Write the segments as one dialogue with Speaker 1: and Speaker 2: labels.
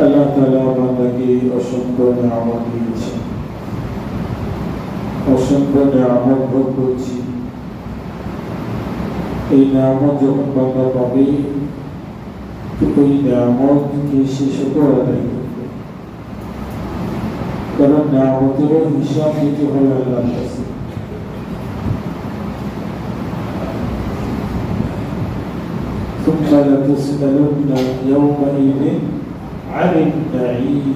Speaker 1: আল্লাহ তাআলা বান্দাকে অসংখ্য নিয়ামত দিয়েছেন, অসংখ্য নিয়ামত ভোগ করছি। এই নিয়ামত যখন বান্দা পাবে, ওই নিয়ামতকে সে শুকর আদায় করবে, কারণ নিয়ামতেরও হিসাব দিতে হবে আল্লাহর কাছে। ثم لتسألن يومئذ عن النعيم।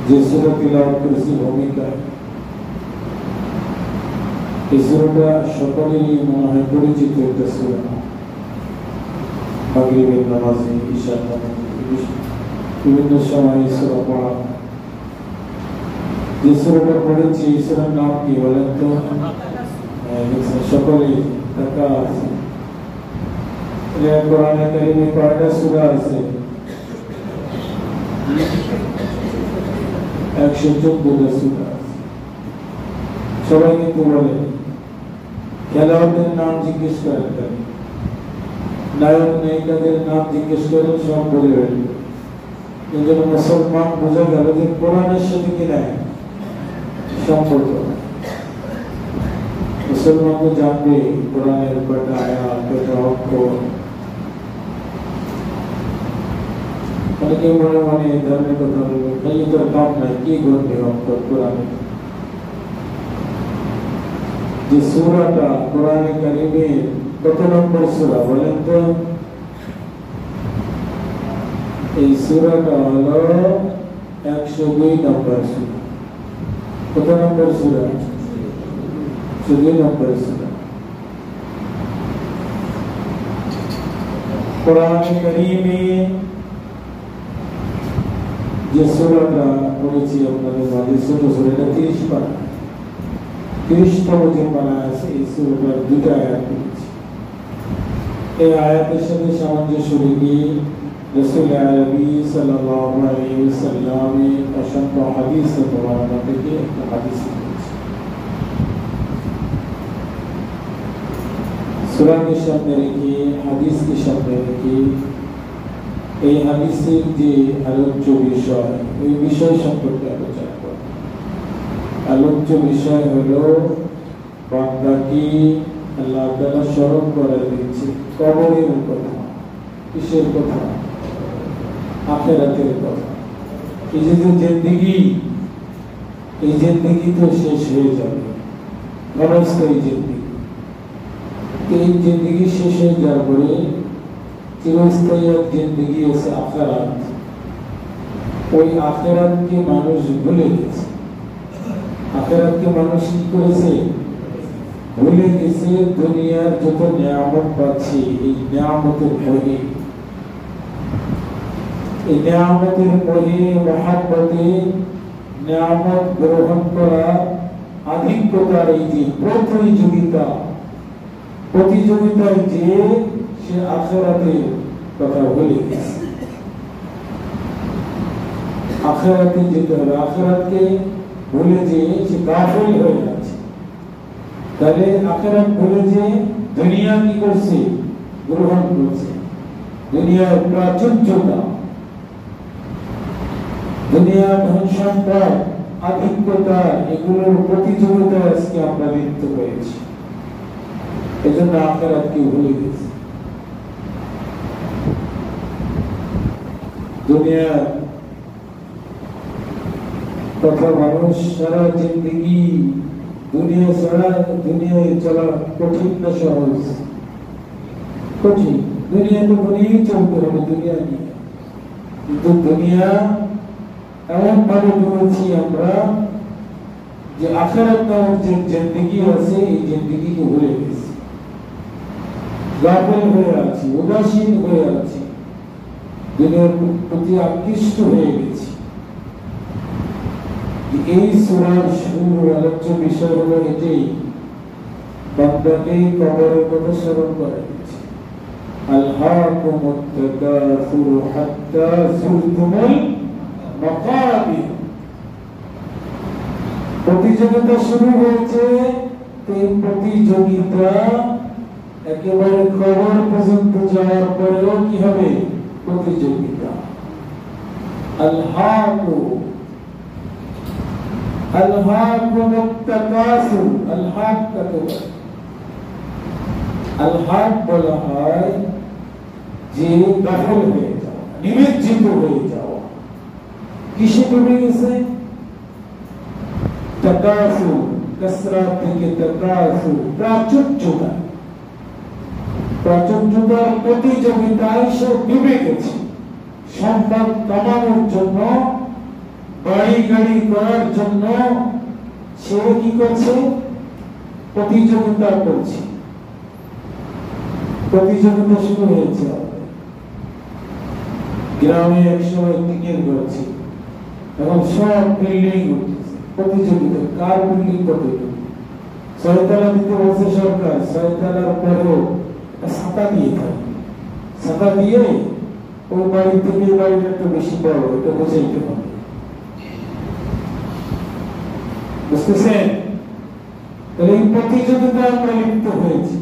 Speaker 1: যে সূরা তিলাওয়াত করেছি ভূমিকায়, এই সূরাটা সকলেরই মনে হয় পরিচিত একটা সূরা। মাগরিবের নামাজে, ইশার নামাজে বিভিন্ন সময় এই সূরা পড়া। যে সূরাটা পড়েছি এই সূরার নাম কি বলেন তো? সকলেই টাকা আছে। কোরআনে কারিমে কয়টা সূরা আছে? 114টা সূরা আছে। সবাই কিন্তু বলে, খেলোয়াড়দের নাম জিজ্ঞেস করেন, নায়ক নায়িকাদের নাম জিজ্ঞেস করেন, সব বলে ফেলবে। এই জন্য মুসলমান বোঝা গেল যে কোরআনের সাথে কি নাই সম্পর্ক। মুসলমান তো জানবে কোরআনের কয়টা আয়াত, কয়টা অক্ষর। অনেকে মনে মনে ধর্মের কথা বলবে, এই তোর কাম নাই, কি করবে অক্ষর কোরআনে? যে সূরাটা কোরআনে কারিমের কত নম্বর সূরা বলেন তো? এই সূরাটা হলো 102 নম্বর সূরা। কত নম্বর সূরা? 102 নম্বর সূরা। কোরআনে কারিমে যে সূরাটা পড়েছি আপনাদের মাঝে, ছোট সূরাটা 30 পারা, 30তম যে পারা আছে, এই সূরাটার 2টা আয়াত পড়েছি। এই আয়াতের সাথে সামঞ্জস্য রেখে রাসূল আরবি সাল্লাল্লাহু আলাইহি ওয়াসাল্লামের অসংখ্য হাদিস মুবারক থেকে একটা হাদিস পড়েছি। সূরাকে সামনে রেখে, হাদিসকে সামনে রেখে, এই হাদিসের যে আলোচ্য বিষয়, ওই বিষয় সম্পর্কে আলোচনা করব। আলোচ্য বিষয় হলো বান্দাকে আল্লাহ তাআলা স্মরণ করে দিচ্ছে কবরের কথা। কিসের কথা? আখিরাতের কথা। এই যে জিন্দেগি, এই জিন্দেগি তো শেষ হয়ে যাবে, ক্ষণস্থায়ী জিন্দেগি। এই জিন্দেগি শেষ হয়ে যাওয়ার পরে চিরস্থায়ী এক জিন্দেগি আছে আখিরাত। ওই আখিরাতকে মানুষ ভুলে গেছে। আখিরাতকে মানুষ কি করেছে? ভুলে গেছে। দুনিয়ার যত নিয়ামত পাচ্ছে, এই নিয়ামতের মোহে, এই নিয়ামতের মোহে মহাব্বতে নিয়ামত গ্রহণ করা, আধিক্যতার এই যে প্রতিযোগিতায় যে সে আখিরাতের কথা ভুলে গেছে। আখিরাতে যেতে হবে, আখিরাতকে ভুলে যে সে গাফিল হয়ে যাচ্ছে। তাহলে আখিরাত ভুলে যে দুনিয়া কি করছে? গ্রহণ করছে। দুনিয়ার প্রাচুর্যতা, দুনিয়ার ধন সম্পদ, আধিক্যতা, এগুলোর প্রতিযোগিতায় আজকে আমরা লিপ্ত হয়েছি। এজন্য আখিরাতকে ভুলে গেছি। দুনিয়ার কথা মানুষ সারা জিন্দেগি দুনিয়ায় চলা কঠিন না সহজ? কঠিন। দুনিয়া তো নিয়েই চলতে হবে, দুনিয়া নিয়ে। কিন্তু দুনিয়া এমন ভাবে বলেছি আমরা যে আখিরাত নামক যে জিন্দেগি আছে, এই জিন্দেগিকে ভুলে গেছি, গাফিল হয়ে আছি, উদাসীন হয়ে আছি, দুনিয়ার প্রতি আকৃষ্ট হয়ে গেছি। এই সূরার শুরুর আলোচ্য বিষয় হলো এটাই, বান্দাকে কবরের কথা স্মরণ করা হয়েছে। আলহাকুমুত তাকাসুরু হাত্তা যুরতুমুল মাকাবির। প্রতিযোগিতা শুরু হয়েছে। এই প্রতিযোগিতা একেবারে কবর পর্যন্ত যাওয়ার পরেও কি হবে? প্রতিযোগিতা। আল্লাহু তাকাসুর, আল্লাহ তাকাসুর। আল্লাহ বলা হয় যে গাফল হয়ে যাওয়া, নিমজ্জিত হয়ে যাওয়া। কিসে ডুবে গেছে? তাকাসুর, কাসরা থেকে তাকাসুর, প্রাচুর্যতা। প্রাচুর্যতার প্রতিযোগিতায় সে ডুবে গেছে। সম্পদ কামানোর জন্য, বাড়ি গাড়ি করার জন্য সে কি করছে? প্রতিযোগিতা করছে। প্রতিযোগিতা শুরু হয়েছে। গ্রামে একসময় টিকের ঘর ছিল, এখন সব বিল্ডিং উঠতেছে। প্রতিযোগিতা কার বিল্ডিং কত? 6 তলা দিতে বলছে সরকার, 6 তলার পরেও ছাতা দিয়ে থাকে। ছাতা দিয়ে ওই বাড়ি থেকে বাড়িটা একটু বেশি বড়, এটা বোঝাইতে হবে। বুঝতেছেন? তাহলে এই প্রতিযোগিতায় আমরা লিপ্ত হয়েছি।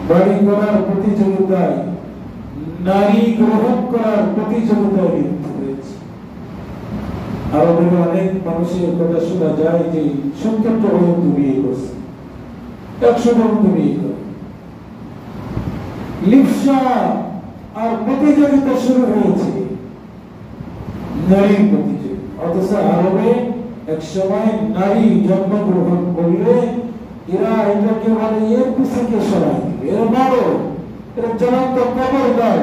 Speaker 1: বাড়ি করার প্রতিযোগিতায়, নারী গ্রহণ করার প্রতিযোগিতায় লিপ্ত হয়েছি। আরবের অনেক মানুষের কথা শোনা যায় যে 70 পর্যন্ত বিয়ে করছে, 100 পর্যন্ত বিয়ে করে। লিপ্সা আর প্রতিযোগিতা শুরু হয়েছে, নারীর প্রতিযোগিতা। অথচ আরবে এক সময় নারী জন্মগ্রহণ করলে এরা এটাকে বলে এর পিছনে সরাই দিবে, এরা মারো, এরা জ্বলন্ত কবর দাও,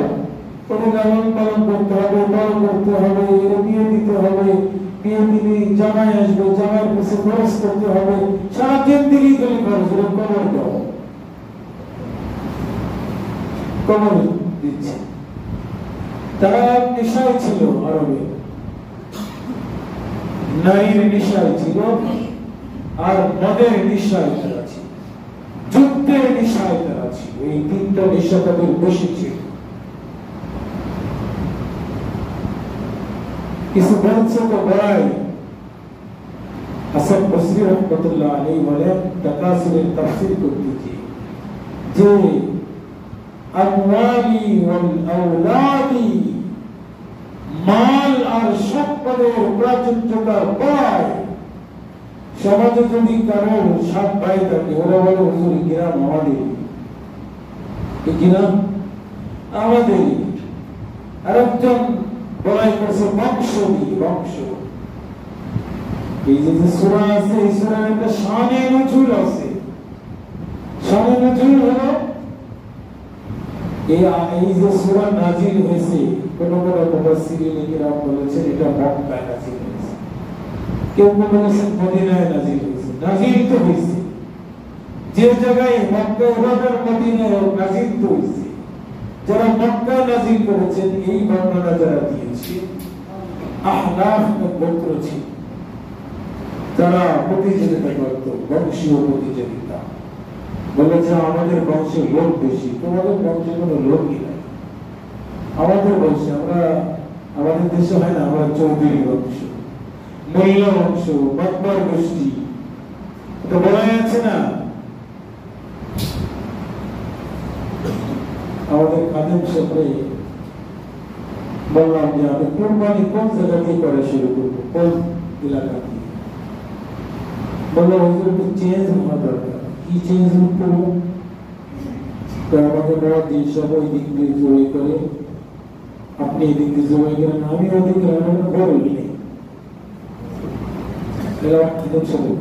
Speaker 1: ওরা লালন পালন করতে হবে, বড় করতে হবে, এরা বিয়ে দিতে হবে, বিয়ে দিলে জামাই আসবে, জামাইয়ের পিছনে খরচ করতে হবে, সারা জিন্দেগি গেলে খরচ, এরা কবর দাও, কবর দিচ্ছে। তারা নেশায় ছিল আরবে, নারীর নেশায় ছিল, আর মদের নেশায় তারা ছিল, যুদ্ধের নেশায় তারা ছিল। এই 3টা নেশা তাদের বেশি ছিল। কিছু বলছে তো বড়াই। হাসান বসরি রহমতুল্লাহ আলাইহি বলেন, তাকাসুরের তাফসীর করতে গিয়ে যে আমওয়ালি ওয়াল আওলাদি, মাল আর সম্পদের প্রাচুর্যতার বড়াই। সমাজে যদি কারো 7 ভাই থাকে, ওরা বলে হুজুর গ্রাম আমাদের, এই গ্রাম আমাদের। আরেকজন বড়াই করছে বংশ দিয়ে, বংশ। এই যে সূরা আছে, এই সূরার একটা শানে নজুল আছে। শানে নজুল হলো এই যে সূরা নাজিল হয়েছে, কোন কোন মুফাসসিরিনে কিরাম বলেছেন এটা মক্কায় নাজিল হয়েছে, কেউ বলেছেন মদিনায় নাজিল হয়েছে। নাজিল তো হয়েছে যে জায়গায় মক্কা, ওদের মদিনায় নাজিল তো হয়েছে। যারা মক্কা নাজিল করেছেন এই বর্ণনা যারা দিয়েছে, আহনাফ গোত্র ছিল, তারা প্রতিযোগিতা করত, বংশীয় প্রতিযোগিতা। বলেছে আমাদের বংশে লোক বেশি, তোমাদের বংশে কোনো লোকই নাই। আমাদের বংশে, আমরা আমাদের দেশে হয় না, আমরা চৌধুরী বংশ, মোল্লা বংশ, বাকবার গোষ্ঠী, এটা বলা যাচ্ছে না। আমাদের খাদেম সাথে বললাম যে আমি কোরবানি কোন জায়গা থেকে করা শুরু করবো, কোন এলাকা থেকে। বললো হুজুর একটু চেঞ্জ হওয়া দরকার। কি চেঞ্জ করবো? তো আমাকে বড় দিন সব ওই দিক দিয়ে জড়ি করে, আপনি এদিক দিয়ে জড়ি করেন, আমি ওদিক বলি নেই। খাদেম সাথে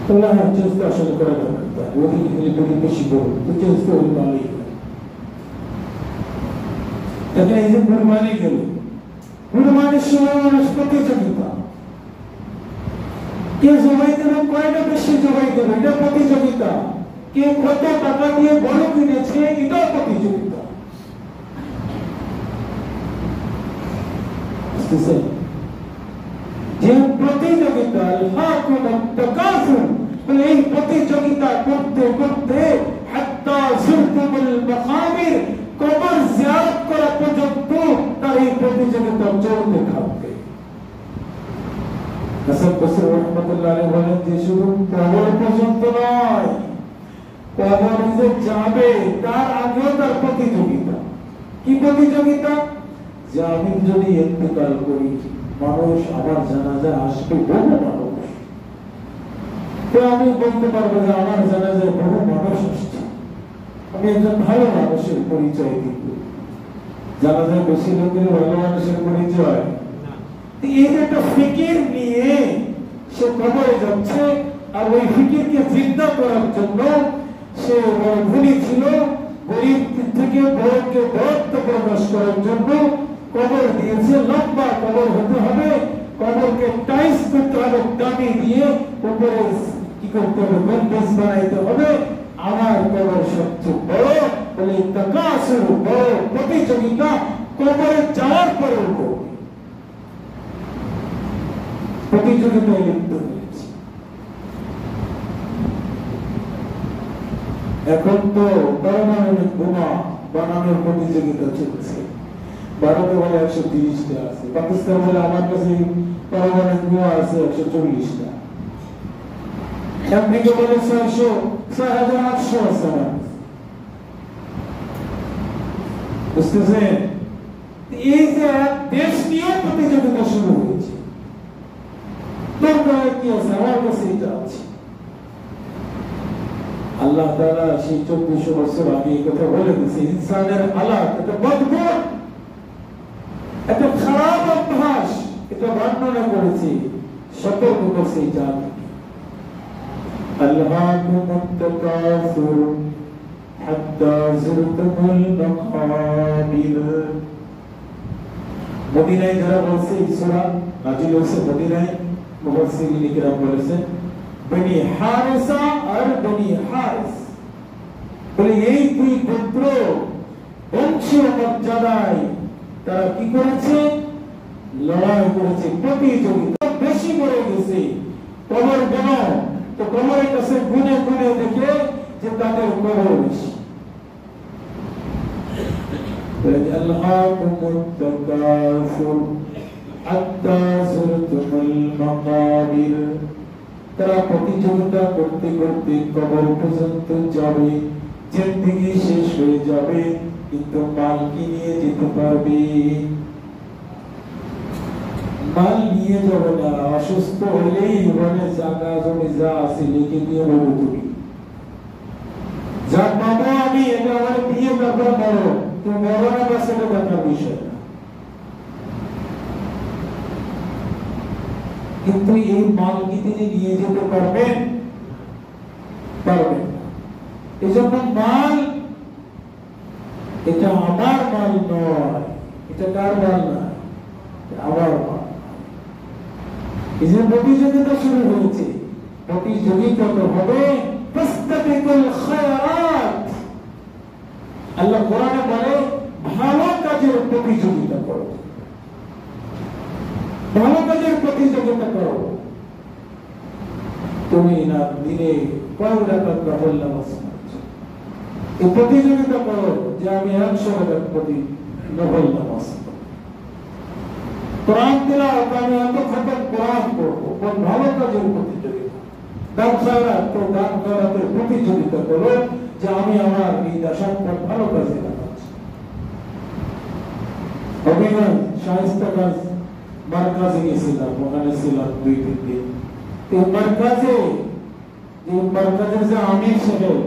Speaker 1: বললাম হ্যাঁ, চেঞ্জ তো আসলে করা দরকার, ওদিকে গেলে বেশি বড় তো চেঞ্জ তো ওই ভালোই। দেখেন এই যে কুরবানি গেল, কুরবানির সময় মানুষ প্রতিযোগিতা, কে জবাই দেবে, কয়টা বেশি জবাই দেবে, এটা প্রতিযোগিতা। কে কত টাকা দিয়ে বড় কিনেছে, এটাও প্রতিযোগিতা। যে প্রতিযোগিতা, এই প্রতিযোগিতা করতে করতে হাত্তা যুরতুমুল মাকাবির, কবর জিয়ারত করা পর্যন্ত তার এই প্রতিযোগিতা চলতে থাকবে। হাসান বসরি রহমাতুল্লাহ আলাইহি বলেন যে শুধু কবর পর্যন্ত নয়, কবর যে যাবে তার আগেও তার প্রতিযোগিতা। কি প্রতিযোগিতা? যে আমি যদি ইন্তেকাল করি, মানুষ আমার জানাজা আসবে, বহু মানুষ, তো আমি বলতে পারবো যে আমার জানাজায় বহু মানুষ আসছে, আমি একজন ভালো মানুষের পরিচয় দিব। জানাজায় বেশি লোকের ভালো মানুষের পরিচয়। এই যে একটা ফিকির নিয়ে সে কবরে যাচ্ছে, আর ওই ফিকিরকে জিন্দা করার জন্য সে ধনী ছিল, গরিব থেকে বড়কে বরত্ব প্রকাশ করার জন্য কবর দিয়েছে। লম্বা কবর হতে হবে, কবরকে টাইস করতে হবে, দামি দিয়ে উপরে কি করতে হবে, গম্বুজ বানাইতে হবে। আমার কবর সবচেয়ে বড় বলে তাকাসুর, বড় প্রতিযোগিতা কবরে যাওয়ার পরেও করবে, প্রতিযোগিতায় লিপ্ত হয়েছে। এখন তো পারমাণবিক বোমা বানানোর প্রতিযোগিতা চলছে। ভারতে বলে 130টা আছে, পাকিস্তান বলে আমার কাছে পারমাণবিক বোমা আছে 140টা, আমেরিকা বলে 6,800 আছে। বুঝতেছেন? এই যে দেশ নিয়ে প্রতিযোগিতা শুরু হয়েছে। দরকার কি আছে? আমার কাছে এটা আছে। আল্লাহ তাআলা সেই 1400 বছর আগে এই কথা বলে দিয়েছে, ইনসানের হালাত এটা বদবুদ, এটা খারাপ অভ্যাস, এটা বর্ণনা করেছে, সতর্ক করছে এই জাতি। আল্লাহুম্মুত তাকাসুর হাত্তা যুরতুমুল মাকাবির। মদিনায় যারা বলছে এই সূরা নাযিল হয়েছে মদিনায়, মুফাসসিরিন কিরাম বলেছেন বনি হারিসা আর বনি হারিস বলে এই দুই গোত্র বংশীয় মর্যাদায় তারা কি করেছে? লড়াই করেছে, প্রতিযোগিতা বেশি করে গেছে। কবর কেন? তো কবরের কাছে গুনে গুনে দেখে যে তাদের কবর বেশি। আল্লাহুম্মুত তাকাসুর হাত্তা যুরতুমুল মাকাবির। তারা প্রতিযোগিতা করতে করতে কবর পর্যন্ত যাবে, জিন্দেগি শেষ হয়ে যাবে, কিন্তু মাল কি নিয়ে যেতে পারবে? মাল নিয়ে যাবে না। অসুস্থ হলেই ওখানে জায়গা জমি যা আছে লিখে দিয়ে বলো তুমি, যা বাবা আমি এটা আমার বিয়ে ব্যাপার করো, তুমি বলো না, বা সেটা দেখার বিষয় না। কিন্তু এই মাল কি তিনি নিয়ে যেতে পারবেন? পারবেন না। এই জন্য মাল এটা আমার মাল নয়, এটা কার মাল না, আমার মাল। এই যে প্রতিযোগিতা শুরু হয়েছে, প্রতিযোগিতা তো হবে। ফাস্তাবিকুল খায়রাত, আল্লাহ কোরআনে বলে ভালো কাজের প্রতিযোগিতা করো, ভালো কাজের প্রতিযোগিতা করো। তুমি না দিনে কয় রাকাত নফল নামাজ পড়ছো, এই প্রতিযোগিতা করো যে আমি 100 রাকাত প্রতি নফল নামাজ পড়ব। কোরআন তিলাওয়াত আমি এত খতম কোরআন পড়বো, কোন ভালো কাজের প্রতিযোগিতা। দান খায়রাত, তো দান খায়রাতের প্রতিযোগিতা করো যে আমি আমার এই দশাম্পদ ভালো কাজে লাগাচ্ছি। অভিনয় শায়েস্তা কাজ মার্কাজে গেছিলাম, ওখানে ছিলাম 2-3 দিন। এই মার্কাজের যে আমির সাহেব,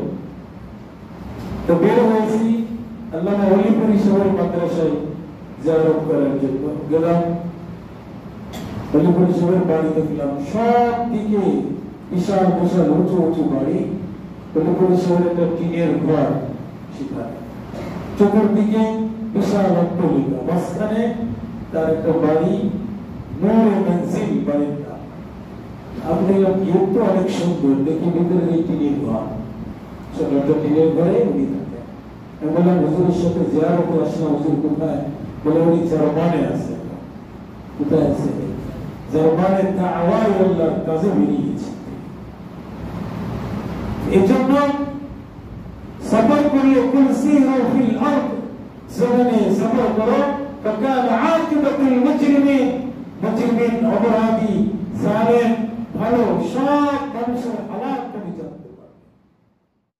Speaker 1: তো বের হয়েছি আল্লামা ওলিপুর সাহেবের মাদ্রাসায় জিয়ারত করার জন্য গেলাম। ওলিপুর সাহেবের বাড়ি দেখলাম, সব দিকে বিশাল বিশাল উঁচু উঁচু বাড়ি। ওলিপুর সাহেবের একটা টিনের ঘর, সেখানে চতুর্দিকে বিশাল অট্টালিকা, মাঝখানে তার একটা বাড়ি, নূরে মনজিল বাড়ির নাম। আমি দেখলাম গেট তো অনেক সুন্দর, দেখি ভিতরে এই টিনের ঘর, ছোট একটা টিনের ঘরে উনি থাকেন। আমি বললাম হুজুরের সাথে জিয়ারতে আসলাম, হুজুর কোথায়? বলে উনি জার্মানে আছে। কোথায় আছে? জার্মানে দাওয়ায় আল্লাহর কাজে বেরিয়েছে। এই জন্য সফর করিয়ে কুলসিহু ফিল আরদ, জমিনে সফর করো। فكان عاقبة المجرمين, মুজরিমিন, অপরাধী, জালেম, ভালো সব মানুষের